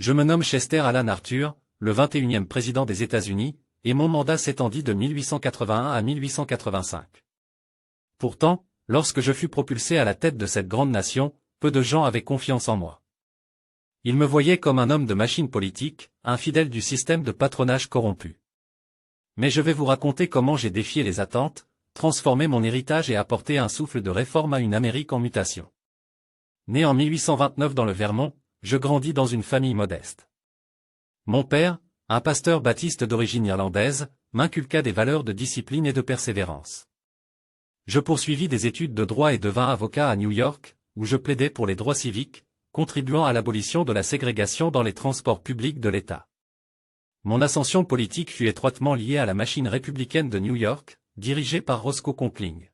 Je me nomme Chester Alan Arthur, le 21e président des États-Unis, et mon mandat s'étendit de 1881 à 1885. Pourtant, lorsque je fus propulsé à la tête de cette grande nation, peu de gens avaient confiance en moi. Ils me voyaient comme un homme de machine politique, un fidèle du système de patronage corrompu. Mais je vais vous raconter comment j'ai défié les attentes, transformé mon héritage et apporté un souffle de réforme à une Amérique en mutation. Né en 1829 dans le Vermont, je grandis dans une famille modeste. Mon père, un pasteur baptiste d'origine irlandaise, m'inculqua des valeurs de discipline et de persévérance. Je poursuivis des études de droit et devins avocat à New York, où je plaidais pour les droits civiques, contribuant à l'abolition de la ségrégation dans les transports publics de l'État. Mon ascension politique fut étroitement liée à la machine républicaine de New York, dirigée par Roscoe Conkling.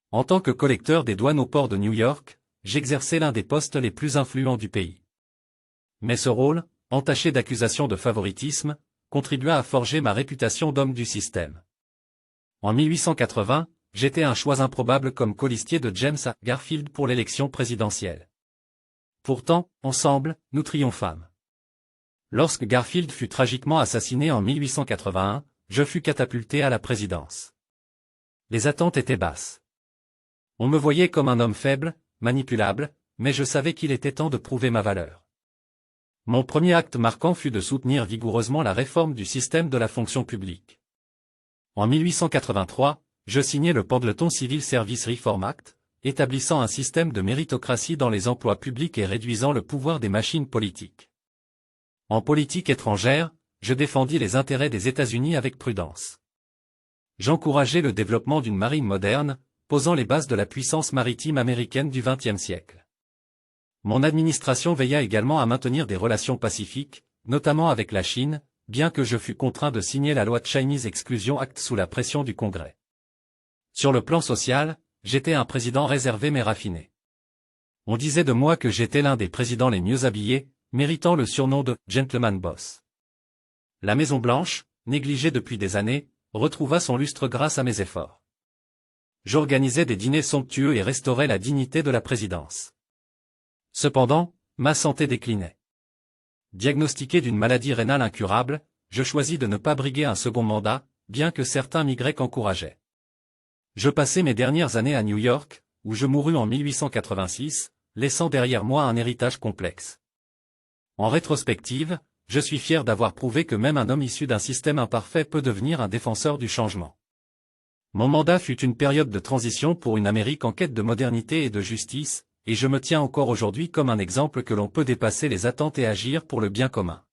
En tant que collecteur des douanes au port de New York, j'exerçais l'un des postes les plus influents du pays. Mais ce rôle, entaché d'accusations de favoritisme, contribua à forger ma réputation d'homme du système. En 1880, j'étais un choix improbable comme colistier de James A. Garfield pour l'élection présidentielle. Pourtant, ensemble, nous triomphâmes. Lorsque Garfield fut tragiquement assassiné en 1881, je fus catapulté à la présidence. Les attentes étaient basses. On me voyait comme un homme faible, manipulable, mais je savais qu'il était temps de prouver ma valeur. Mon premier acte marquant fut de soutenir vigoureusement la réforme du système de la fonction publique. En 1883, je signai le Pendleton Civil Service Reform Act, établissant un système de méritocratie dans les emplois publics et réduisant le pouvoir des machines politiques. En politique étrangère, je défendis les intérêts des États-Unis avec prudence. J'encourageai le développement d'une marine moderne, posant les bases de la puissance maritime américaine du XXe siècle. Mon administration veilla également à maintenir des relations pacifiques, notamment avec la Chine, bien que je fus contraint de signer la loi Chinese Exclusion Act sous la pression du Congrès. Sur le plan social, j'étais un président réservé mais raffiné. On disait de moi que j'étais l'un des présidents les mieux habillés, méritant le surnom de « gentleman boss ». La Maison-Blanche, négligée depuis des années, retrouva son lustre grâce à mes efforts. J'organisais des dîners somptueux et restaurais la dignité de la présidence. Cependant, ma santé déclinait. Diagnostiqué d'une maladie rénale incurable, je choisis de ne pas briguer un second mandat, bien que certains m'y encourageaient. Je passai mes dernières années à New York, où je mourus en 1886, laissant derrière moi un héritage complexe. En rétrospective, je suis fier d'avoir prouvé que même un homme issu d'un système imparfait peut devenir un défenseur du changement. Mon mandat fut une période de transition pour une Amérique en quête de modernité et de justice, et je me tiens encore aujourd'hui comme un exemple que l'on peut dépasser les attentes et agir pour le bien commun.